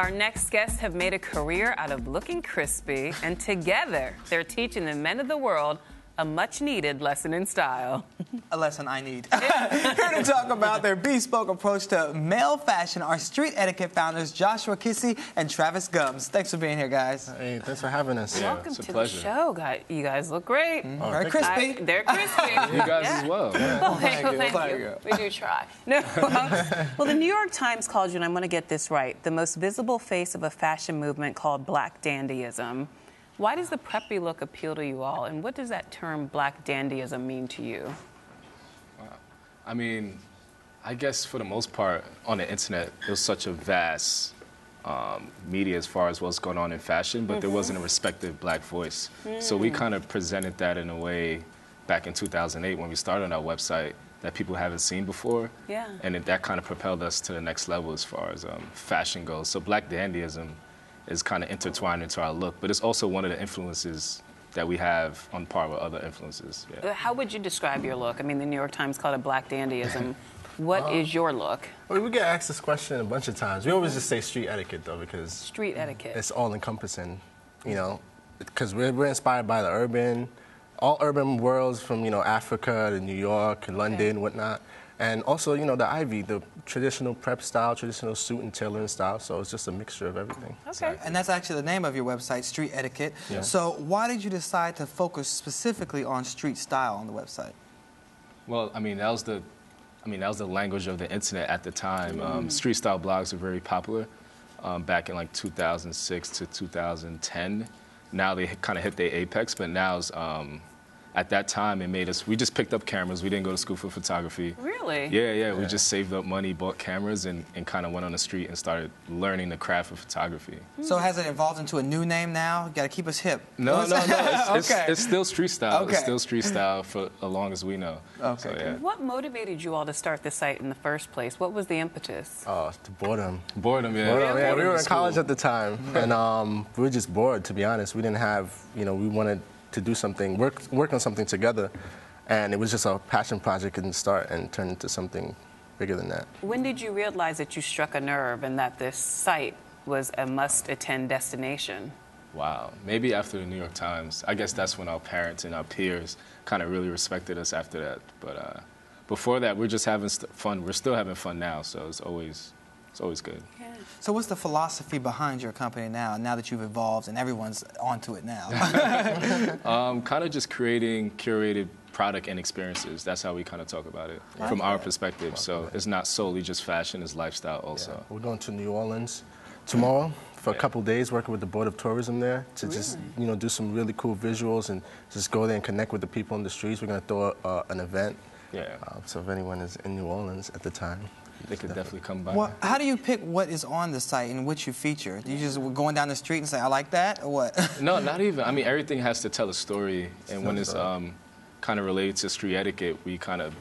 Our next guests have made a career out of looking crispy, and together they're teaching the men of the world a much-needed lesson in style. A lesson I need. Here to talk about their bespoke approach to male fashion are Street Etiquette founders Joshua Kissi and Travis Gumbs. Thanks for being here, guys. Hey, thanks for having us. Yeah, welcome to the show, guys. You guys look great. Very crispy. They're crispy. You guys as well. Oh, thank you. We do try. No. Well, the New York Times called you, and I'm going to get this right, the most visible face of a fashion movement called Black Dandyism. Why does the preppy look appeal to you all, and what does that term Black Dandyism mean to you? Wow. I mean, I guess for the most part, on the internet, it was such a vast media as far as what's going on in fashion, but there wasn't a respective Black voice. So we kind of presented that in a way back in 2008 when we started on our website that people haven't seen before. Yeah. And that kind of propelled us to the next level as far as fashion goes. So Black Dandyism is kind of intertwined into our look, but it's also one of the influences that we have on par with other influences. Yeah. How would you describe your look? I mean, the New York Times called it Black Dandyism. What is your look? Well, we get asked this question a bunch of times. We always just say street etiquette, though, because street etiquette. It's all-encompassing, you know, because we're inspired by all urban worlds from, you know, Africa to New York and London, whatnot. And also, you know, the Ivy, the traditional prep style, traditional suit and tailoring style. So it's just a mixture of everything. Okay. And that's actually the name of your website, Street Etiquette. Yeah. So why did you decide to focus specifically on street style on the website? Well, I mean, that was the language of the internet at the time. Street style blogs were very popular back in like 2006 to 2010. Now they kind of hit their apex, but now it's, at that time, it made us, we just picked up cameras. We didn't go to school for photography. Really? Yeah. We just saved up money, bought cameras, and kind of went on the street and started learning the craft of photography. So has it evolved into a new name now? You got to keep us hip. No. Okay. It's still street style. Okay. It's still street style for as long as we know. Okay. So, yeah. What motivated you all to start the site in the first place? What was the impetus? Oh, the boredom. Boredom, yeah. Boredom, yeah. We were in School. college at the time, and we were just bored, to be honest. We didn't have, you know, we wanted to do something, work on something together, and it was just a passion project in the start and turned into something bigger than that. When did you realize that you struck a nerve and that this site was a must-attend destination? Wow. Maybe after the New York Times. I guess that's when our parents and our peers kind of really respected us after that. But before that, we're just having fun. We're still having fun now, so it's always good. Yeah. So what's the philosophy behind your company now that you've evolved and everyone's onto it now? Kind of just creating curated product and experiences. That's how we kind of talk about it from our perspective. So it's not solely just fashion, it's lifestyle also. Yeah. We're going to New Orleans tomorrow for a couple days, working with the Board of Tourism there to just, you know, do some really cool visuals and just go there and connect with the people in the streets. We're going to throw an event. Yeah. So if anyone is in New Orleans at the time, they could definitely come by. Well, how do you pick what is on the site and what you feature? Do you just going down the street and say, I like that, or what? No, not even. I mean, everything has to tell a story. And when it's kind of related to street etiquette, we kind of,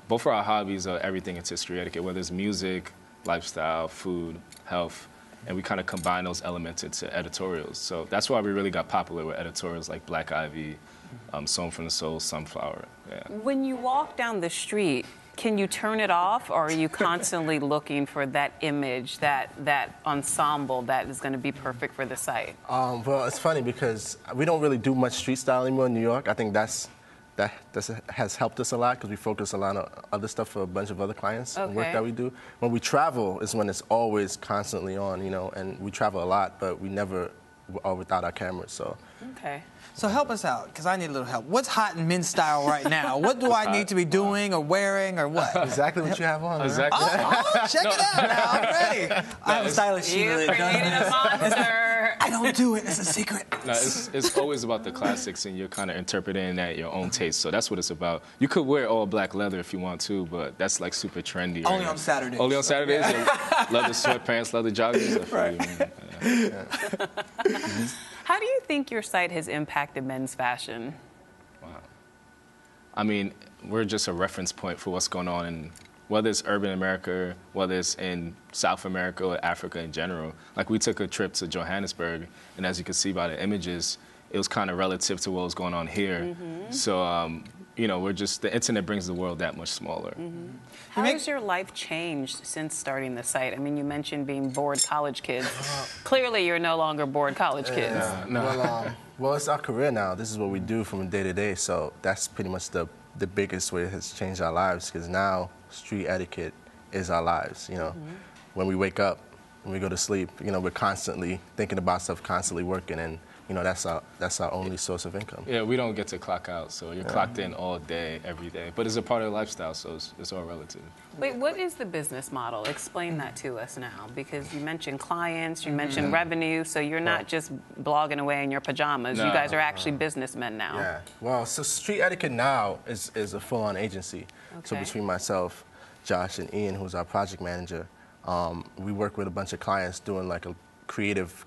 both of our hobbies are everything into street etiquette, whether it's music, lifestyle, food, health, and we kind of combine those elements into editorials. So that's why we really got popular with editorials like Black Ivy, Song from the Soul, Sunflower. Yeah. When you walk down the street, can you turn it off, or are you constantly looking for that image, that ensemble that is going to be perfect for the site? Well, it's funny because we don't really do much street style anymore in New York. I think that has helped us a lot because we focus a lot on other stuff for a bunch of other clients and work that we do. When we travel is when it's always constantly on, you know, and we travel a lot, but we never are without our cameras, so. Okay. So help us out, because I need a little help. What's hot in men's style right now? What do I need to be doing or wearing or what? Exactly what you have on. Exactly. Oh, check it out now. I'm ready. I have a stylist sheet. You created a monster. I don't do it. It's a secret. No, it's always about the classics, and you're kind of interpreting at your own taste. So that's what it's about. You could wear all black leather if you want to, but that's like super trendy. Only on Saturdays. Only on Saturdays. Leather sweatpants, leather joggers. Right. How do you think your site has impacted men's fashion? Wow. I mean, we're just a reference point for what's going on in, whether it's urban America, whether it's in South America or Africa in general. Like, we took a trip to Johannesburg, and as you can see by the images, it was kind of relative to what was going on here. So, you know, the internet brings the world that much smaller. How has your life changed since starting the site? I mean, you mentioned being bored college kids. Clearly, you're no longer bored college kids. No. Well, it's our career now. This is what we do from day to day. So that's pretty much the biggest way it has changed our lives, because now street etiquette is our lives. You know, when we wake up, when we go to sleep, you know, we're constantly thinking about stuff, constantly working, and you know, that's our only source of income. Yeah, we don't get to clock out, so you're clocked in all day, every day. But it's a part of the lifestyle, so it's all relative. Wait, what is the business model? Explain that to us now, because you mentioned clients, you mentioned revenue, so you're not just blogging away in your pajamas. No. You guys are actually businessmen now. Yeah. Well, so Street Etiquette now is a full-on agency. So Okay. between myself, Josh, and Ian, who's our project manager, we work with a bunch of clients doing like a creative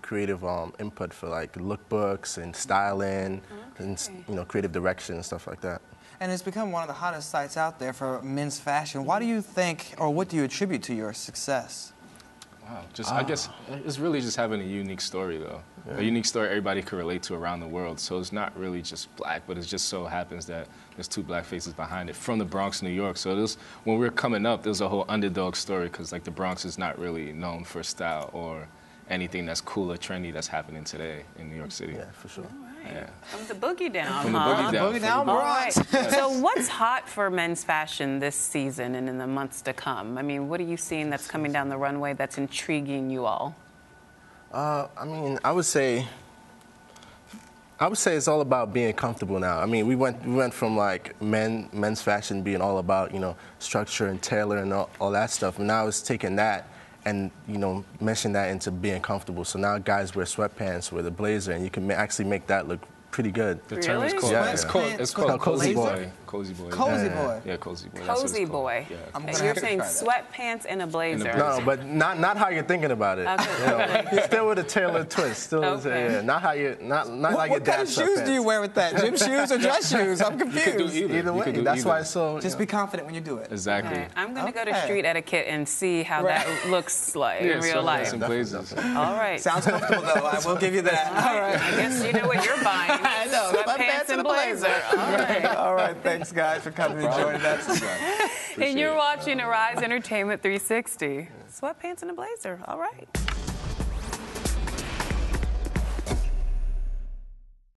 input for like lookbooks and styling and, you know, creative direction and stuff like that. And it's become one of the hottest sites out there for men's fashion. Why do you think, or what do you attribute to your success? Wow, I guess it's really just having a unique story, though. Yeah. A unique story everybody can relate to around the world. So it's not really just black, but it just so happens that there's two black faces behind it from the Bronx, New York. So when we were coming up, there was a whole underdog story, because like the Bronx is not really known for style or anything that's cool or trendy that's happening today in New York City. Yeah, for sure. Yeah. From the boogie down, From the boogie down. Boogie down, All right. Bronx. So what's hot for men's fashion this season and in the months to come? I mean, what are you seeing that's coming down the runway that's intriguing you all? I mean, I would say it's all about being comfortable now. I mean, we went from like men's fashion being all about, you know, structure and tailor and all that stuff, and now it's taking that and, you know, meshing that into being comfortable. So now guys wear sweatpants with a blazer, and you can actually make that look pretty good. The term is Really? called, Yeah. it's called cozy Blazer? boy. Cozy boy. Cozy boy. Yeah, cozy boy. That's what Cozy it's called. boy. Yeah. I'm And gonna you're have to saying try that. sweatpants and a blazer. No, but not how you're thinking about it. Okay. You know, still with a tailored twist. Still, Okay. yeah, not how you not like your What kind dad of shoes do you wear with that? Gym shoes or dress shoes? I'm You could do confused. either. Either You way, could do that's either. why it's so. Just be confident when you do it. Exactly. Okay. I'm going to go to Okay. Street Etiquette and see how that looks like in real life. Some blazers. All right. Sounds comfortable, though. I will give you that. All right. I guess you know what you're buying. I know. Sweatpants and blazer. All right. All right. Thanks, guys, for coming and joining us. And you're watching Arise Entertainment 360. Sweatpants and a blazer. All right.